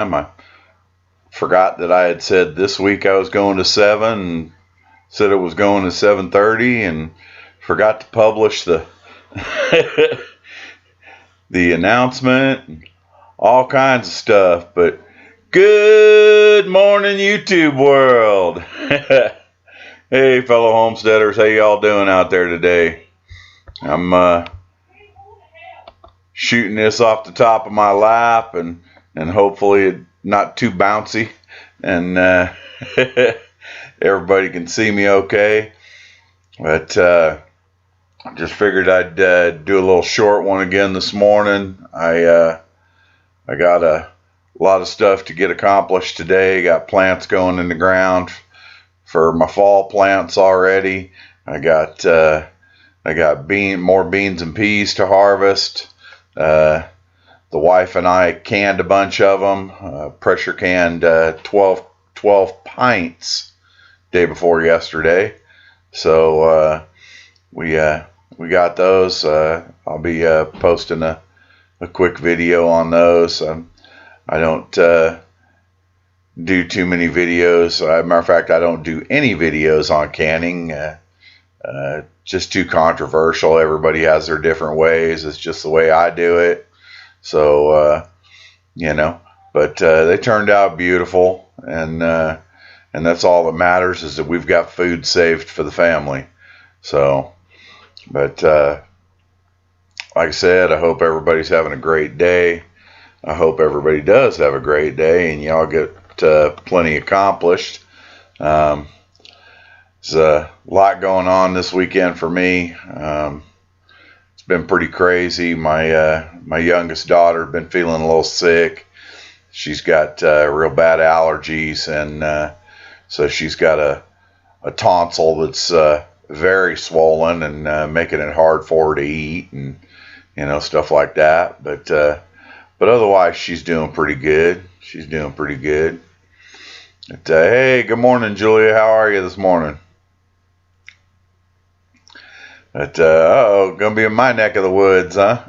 I forgot that I had said this week I was going to 7 and said it was going to 7:30 and forgot to publish the the announcement and all kinds of stuff. But good morning, YouTube world. Hey, fellow homesteaders, how y'all doing out there today? I'm shooting this off the top of my lap and hopefully not too bouncy, and everybody can see me okay. But I just figured I'd do a little short one again this morning. I got a lot of stuff to get accomplished today. Got plants going in the ground for my fall plants already. I got more beans and peas to harvest. The wife and I canned a bunch of them, pressure canned 12 pints day before yesterday. So we got those. I'll be posting a quick video on those. I don't do too many videos. Matter of fact, I don't do any videos on canning. Just too controversial. Everybody has their different ways. It's just the way I do it. So, but they turned out beautiful, and that's all that matters, is that we've got food saved for the family. So, but like I said, I hope everybody's having a great day. I hope everybody does have a great day, and y'all get plenty accomplished. There's a lot going on this weekend for me. It's been pretty crazy. My youngest daughter has been feeling a little sick. She's got real bad allergies, and so she's got a tonsil that's very swollen and making it hard for her to eat, and stuff like that. But otherwise, she's doing pretty good. She's doing pretty good. But, hey, good morning, Julia. How are you this morning? But gonna be in my neck of the woods, huh?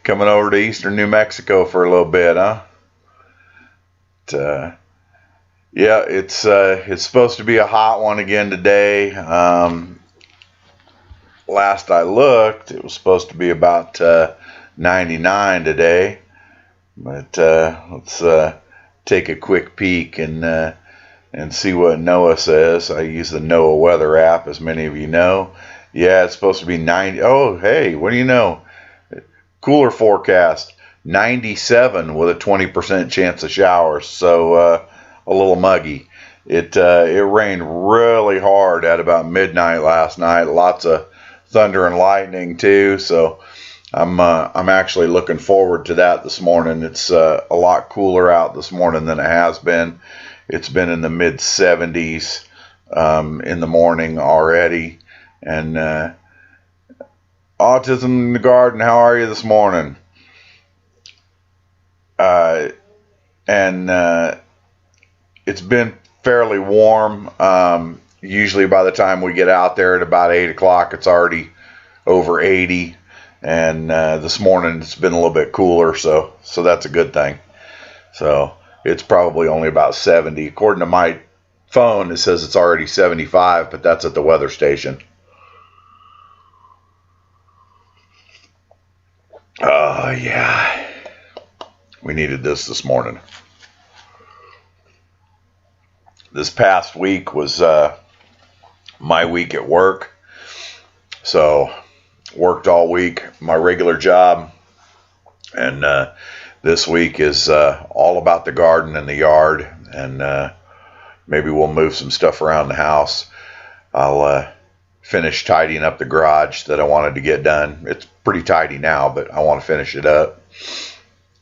Coming over to eastern New Mexico for a little bit, huh? But, yeah, it's supposed to be a hot one again today. Last I looked, it was supposed to be about 99 today. But let's take a quick peek and see what NOAA says. I use the NOAA weather app, as many of you know. Yeah, it's supposed to be 90. Oh, hey, what do you know? Cooler forecast, 97 with a 20% chance of showers. So a little muggy. It rained really hard at about midnight last night. Lots of thunder and lightning too. So I'm actually looking forward to that this morning. It's a lot cooler out this morning than it has been. It's been in the mid 70s in the morning already. And Autism in the Garden, how are you this morning? And it's been fairly warm. Usually by the time we get out there at about 8 o'clock, it's already over 80. And this morning it's been a little bit cooler, so that's a good thing. So it's probably only about 70. According to my phone, it says it's already 75, but that's at the weather station. Oh, yeah. We needed this morning. This past week was my week at work. So worked all week, my regular job. And this week is all about the garden and the yard, and maybe we'll move some stuff around the house. I'll finish tidying up the garage that I wanted to get done. It's pretty tidy now, but I want to finish it up.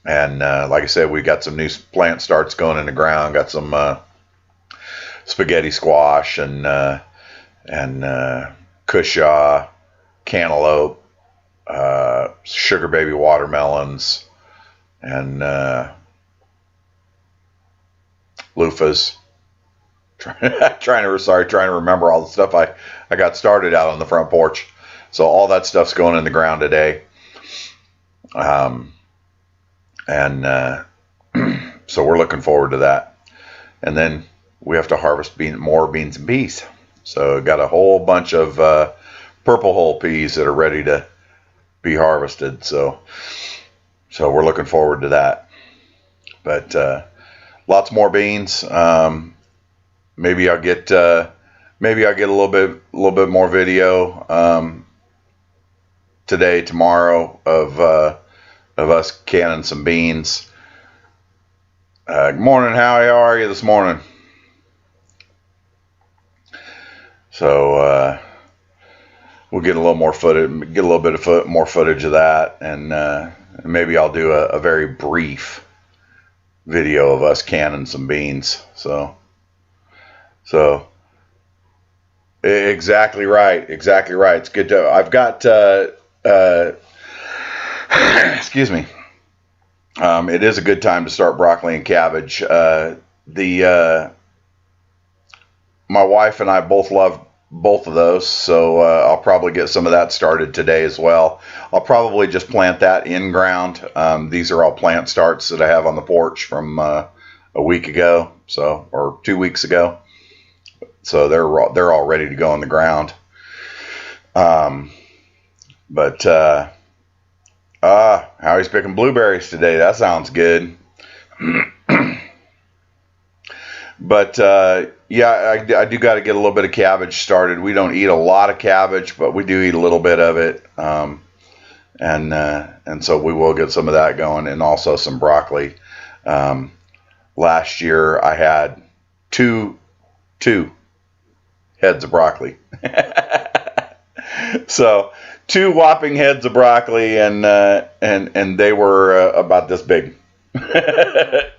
And like I said, we got some new plant starts going in the ground. Got some spaghetti squash and cushaw, cantaloupe, sugar baby watermelons, and loofahs. Trying to remember all the stuff I got started out on the front porch. So all that stuff's going in the ground today. And so we're looking forward to that. And then we have to harvest more beans and peas. So got a whole bunch of purple hull peas that are ready to be harvested. So we're looking forward to that. But lots more beans. Maybe I'll get a little bit more video today, tomorrow of us canning some beans. Good morning, Howie. How are you this morning? So we'll get a little more footage, get a little bit of more footage of that, and maybe I'll do a very brief video of us canning some beans. So exactly right. It's good to. I've got excuse me. It is a good time to start broccoli and cabbage. My wife and I both love both of those, so I'll probably get some of that started today as well. I'll probably just plant that in ground. These are all plant starts that I have on the porch from a week ago, or 2 weeks ago. So they're all ready to go in the ground. Howie's picking blueberries today. That sounds good. But yeah, I do got to get a little bit of cabbage started. We don't eat a lot of cabbage, but we do eat a little bit of it. And so we will get some of that going, and also some broccoli. Last year I had two heads of broccoli. So 2 whopping heads of broccoli, and they were about this big.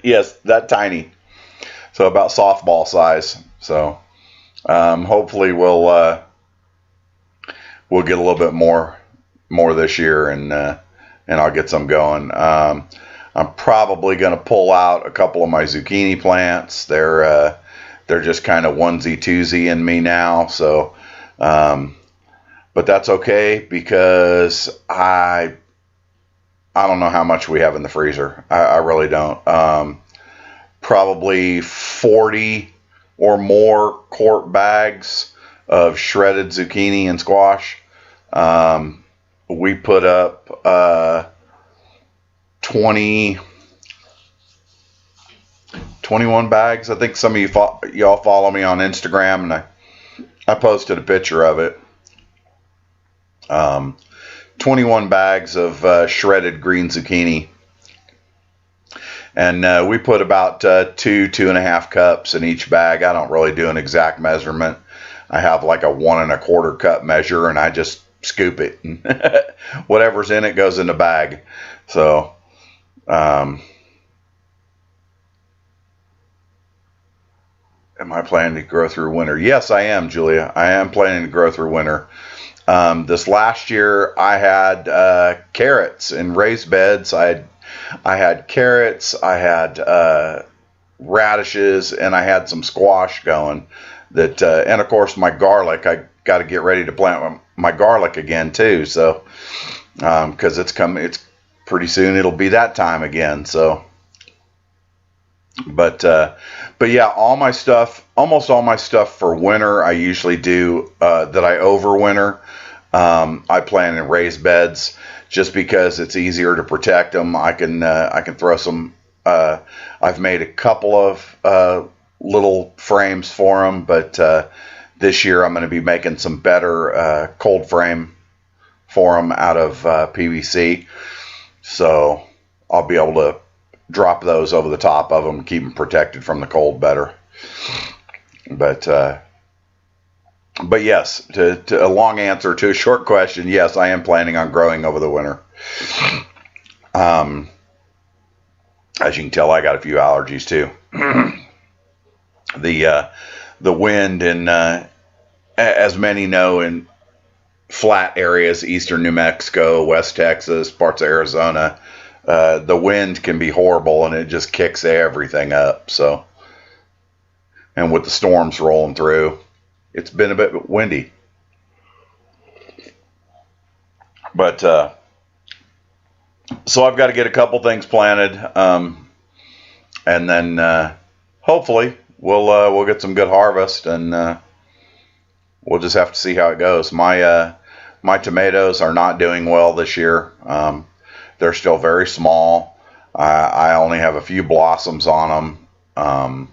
Yes, that tiny. So about softball size. So hopefully we'll get a little bit more this year, and I'll get some going. I'm probably going to pull out a couple of my zucchini plants. They're just kind of onesie twosie in me now. So but that's okay, because I don't know how much we have in the freezer. I really don't. Probably 40 or more quart bags of shredded zucchini and squash. We put up 21 bags. I think some of y'all follow me on Instagram, and I posted a picture of it. 21 bags of shredded green zucchini. And we put about 2.5 cups in each bag. I don't really do an exact measurement. I have like a 1 1/4 cup measure, and I just scoop it. Whatever's in it goes in the bag. So, am I planning to grow through winter? Yes, I am, Julia. I am planning to grow through winter. This last year, I had carrots in raised beds. I had carrots, I had radishes, and I had some squash going. And of course my garlic. I got to get ready to plant my garlic again too. So, because it's pretty soon. It'll be that time again. So, but yeah, almost all my stuff for winter, I usually do that I overwinter. I plant in raised beds, just because it's easier to protect them. I can throw some. I've made a couple of little frames for them, but this year I'm going to be making some better cold frame for them out of PVC. So I'll be able to drop those over the top of them, keep them protected from the cold better. But yes, to a long answer to a short question, yes, I am planning on growing over the winter. As you can tell, I got a few allergies too. The wind, and as many know, in flat areas, eastern New Mexico, West Texas, parts of Arizona, the wind can be horrible, and it just kicks everything up. So, and with the storms rolling through, it's been a bit windy. But so I've got to get a couple things planted. and then hopefully we'll get some good harvest, and we'll just have to see how it goes. My tomatoes are not doing well this year. They're still very small. I only have a few blossoms on them,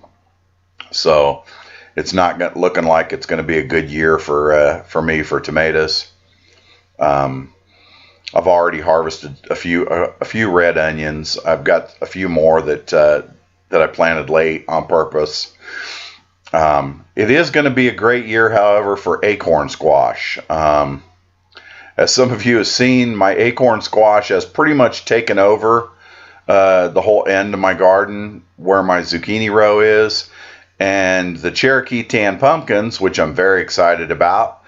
so it's not looking like it's going to be a good year for me for tomatoes. I've already harvested a few red onions. I've got a few more that I planted late on purpose. It is going to be a great year, however, for acorn squash. As some of you have seen, my acorn squash has pretty much taken over the whole end of my garden where my zucchini row is, and the Cherokee tan pumpkins, which I'm very excited about,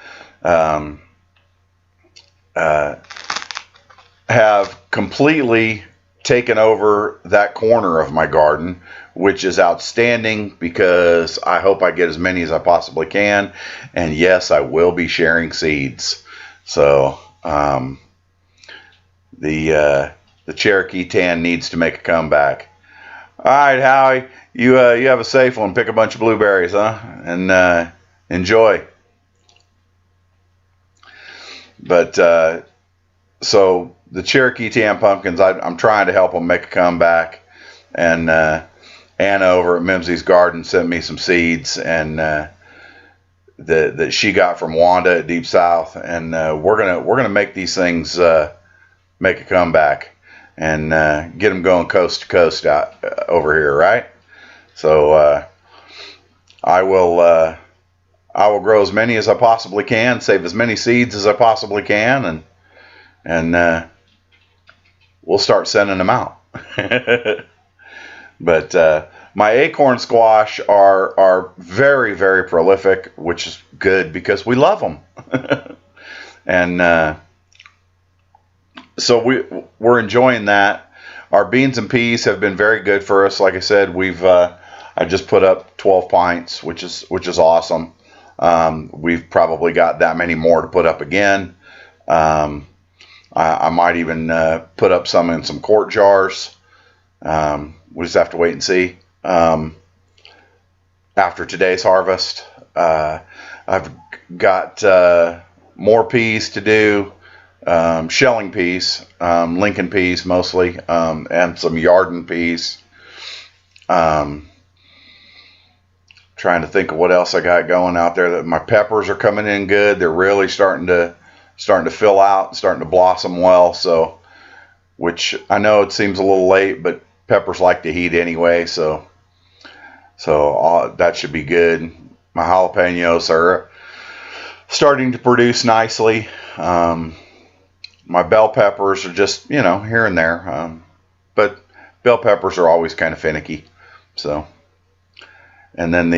have completely taken over that corner of my garden, which is outstanding because I hope I get as many as I possibly can. And yes, I will be sharing seeds. So the Cherokee tan needs to make a comeback. All right, Howie, you have a safe one. Pick a bunch of blueberries, huh? And enjoy. But so the Cherokee tan pumpkins, I'm trying to help them make a comeback, and Anna over at Mimsey's Garden sent me some seeds, and that she got from Wanda at Deep South, and we're gonna make these things make a comeback and get them going coast to coast out over here, right? So I will grow as many as I possibly can, save as many seeds as I possibly can, and we'll start sending them out. But my acorn squash are very, very prolific, which is good because we love them. And so we're enjoying that. Our beans and peas have been very good for us. Like I said, I just put up 12 pints, which is awesome. We've probably got that many more to put up again. I might even put up some in some quart jars. We just have to wait and see. After today's harvest, I've got more peas to do, shelling peas, Lincoln peas mostly, and some Yarden peas. Trying to think of what else I got going out there. That my peppers are coming in good. They're really starting to fill out, starting to blossom well. So, which I know it seems a little late, but peppers like to heat anyway. So that should be good. My jalapenos are starting to produce nicely. My bell peppers are just, here and there. But bell peppers are always kind of finicky. So, and then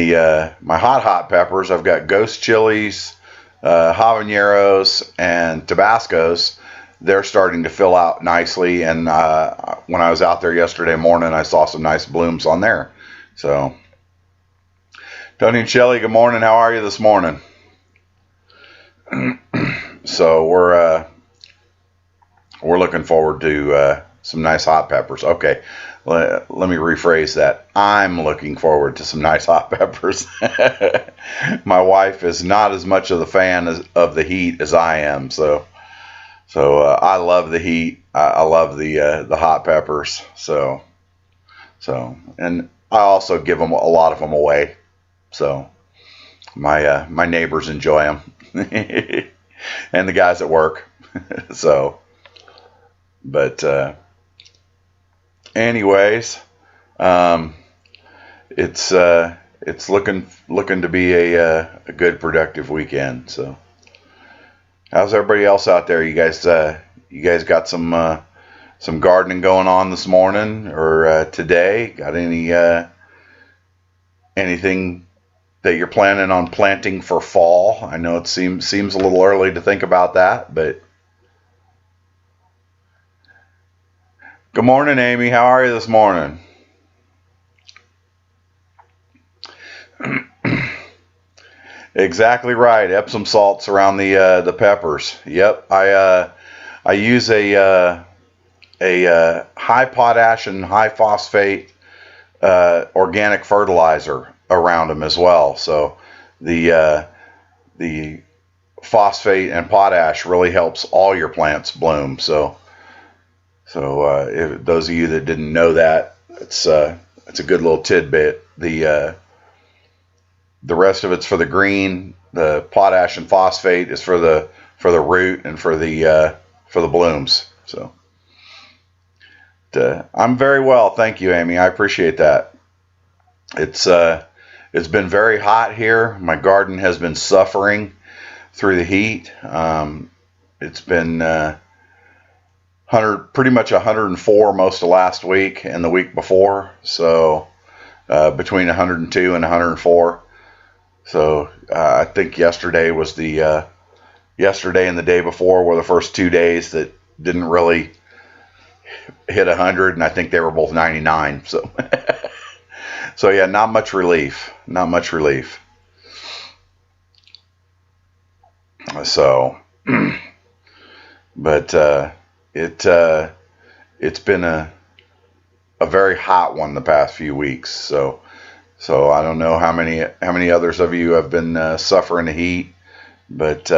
my hot peppers, I've got ghost chilies, habaneros, and Tabascos. They're starting to fill out nicely, and when I was out there yesterday morning, I saw some nice blooms on there. So, Tony and Shelley, good morning. How are you this morning? So we're looking forward to some nice hot peppers. Okay, let me rephrase that. I'm looking forward to some nice hot peppers. My wife is not as much of the fan of the heat as I am, so I love the heat. I love the hot peppers. So and I also give a lot of them away. So my neighbors enjoy them, and the guys at work. So, but anyways, it's looking to be a good productive weekend. So, how's everybody else out there? You guys got some gardening going on this morning or today? Got anything that you're planning on planting for fall? I know it seems a little early to think about that, but good morning, Amy. How are you this morning? Exactly right. Epsom salts around the peppers. Yep. I use a high potash and high phosphate organic fertilizer around them as well. So the phosphate and potash really helps all your plants bloom. So if those of you that didn't know that, it's a good little tidbit. The rest of it's for the green. The potash and phosphate is for the root and for the blooms. So I'm very well, thank you, Amy. I appreciate that. It's been very hot here. My garden has been suffering through the heat. It's been pretty much 104 most of last week and the week before. So between 102 and 104. So I think yesterday and the day before were the first 2 days that didn't really hit 100, and I think they were both 99. So so yeah, not much relief. So but it's been a very hot one the past few weeks. So I don't know how many others of you have been suffering the heat, but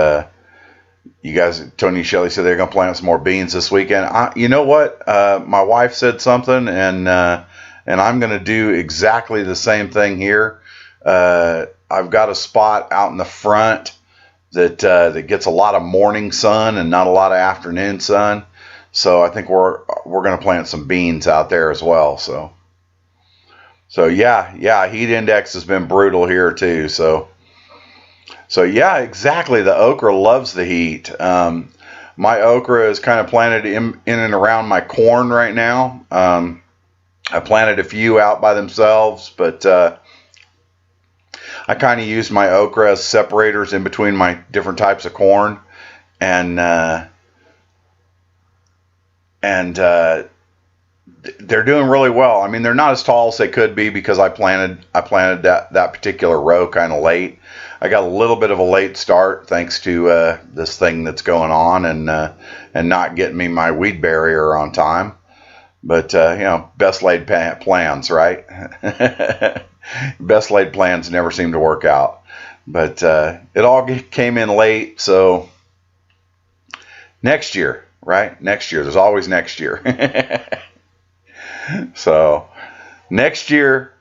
you guys, Tony and Shelley said they're going to plant some more beans this weekend. You know what? My wife said something, and I'm going to do exactly the same thing here. I've got a spot out in the front that gets a lot of morning sun and not a lot of afternoon sun. So I think we're going to plant some beans out there as well. So yeah, heat index has been brutal here too. So yeah, exactly. The okra loves the heat. My okra is kind of planted in and around my corn right now. I planted a few out by themselves, but I kind of used my okra as separators in between my different types of corn, and they're doing really well. I mean, they're not as tall as they could be because I planted that particular row kind of late. I got a little bit of a late start thanks to this thing that's going on and not getting me my weed barrier on time. But best laid plans, right? Best laid plans never seem to work out. But it all came in late, so next year, right? Next year. There's always next year. So next year,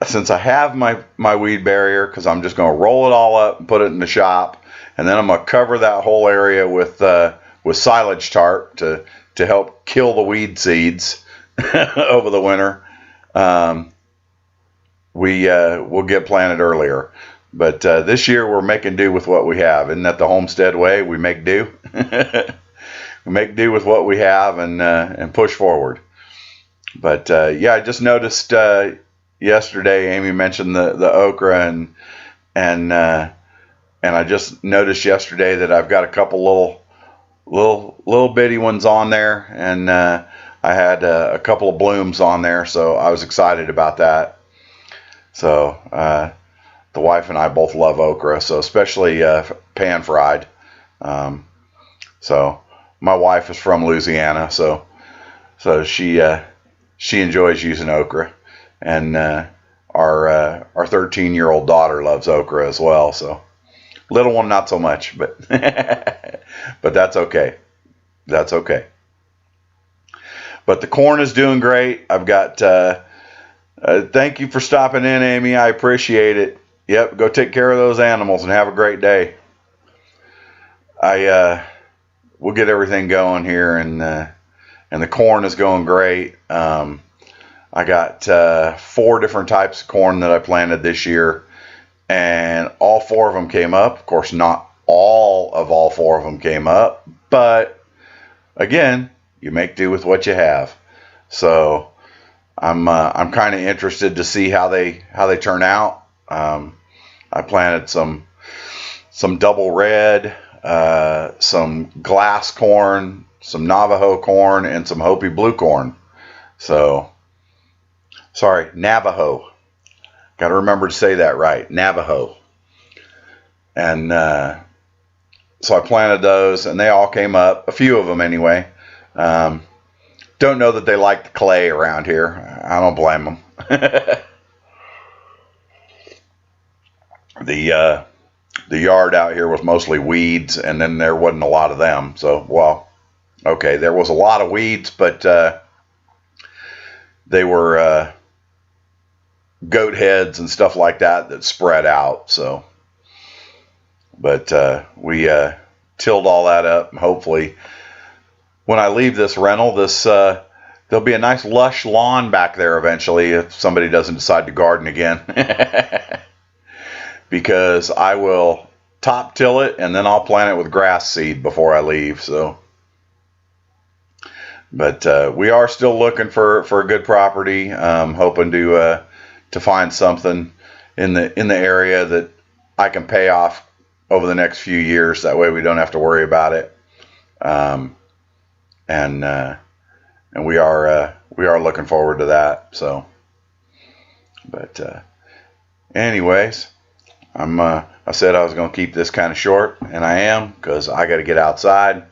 since I have my weed barrier, because I'm just going to roll it all up and put it in the shop, and then I'm going to cover that whole area with silage tarp to help kill the weed seeds over the winter. We'll get planted earlier. But this year we're making do with what we have. Isn't that the homestead way? We make do. We make do with what we have and push forward. But yeah, I just noticed yesterday Amy mentioned the okra and I just noticed yesterday that I've got a couple little bitty ones on there, and I had a couple of blooms on there, so I was excited about that. So the wife and I both love okra, so especially pan fried. So my wife is from Louisiana, so she enjoys using okra, and our 13-year-old daughter loves okra as well. So little one not so much, but but that's okay. That's okay. But the corn is doing great. I've got. Thank you for stopping in, Amy. I appreciate it. Yep, go take care of those animals and have a great day. We'll get everything going here, and the corn is going great. I got 4 different types of corn that I planted this year, and all 4 of them came up. Of course, not all 4 of them came up, but again, you make do with what you have. So I'm kind of interested to see how they turn out. I planted some double red, some glass corn, some Navajo corn, and some Hopi blue corn. So, sorry, Navajo. Got to remember to say that right, Navajo. And so I planted those, and they all came up, a few of them anyway. Don't know that they like the clay around here. I don't blame them. The yard out here was mostly weeds, and then there wasn't a lot of them. So, well, okay, there was a lot of weeds, but they were goat heads and stuff like that spread out. So, but we tilled all that up, and hopefully, when I leave this rental, there'll be a nice lush lawn back there eventually if somebody doesn't decide to garden again. Because I will top till it and then I'll plant it with grass seed before I leave. So, but we are still looking for a good property. Hoping to find something in the area that I can pay off over the next few years. That way we don't have to worry about it. And we are looking forward to that. So, but anyways. I said I was going to keep this kind of short, and I am, because I got to get outside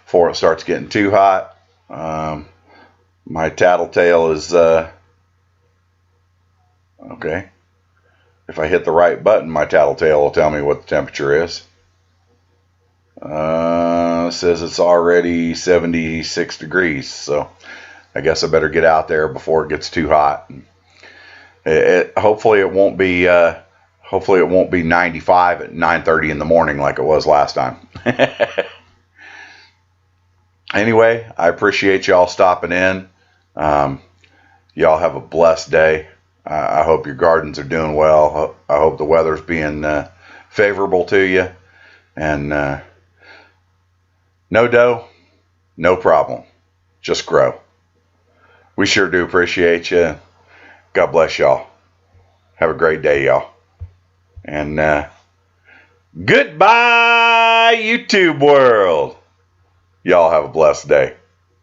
before it starts getting too hot. My tattletale is okay. If I hit the right button, my tattletale will tell me what the temperature is. It says it's already 76 degrees, so I guess I better get out there before it gets too hot. Hopefully it won't be 95 at 9:30 in the morning like it was last time. Anyway, I appreciate y'all stopping in. Y'all have a blessed day. I hope your gardens are doing well. I hope the weather's being favorable to you. And no dough, no problem. Just grow. We sure do appreciate you. God bless y'all. Have a great day, y'all. And goodbye, YouTube world. Y'all have a blessed day.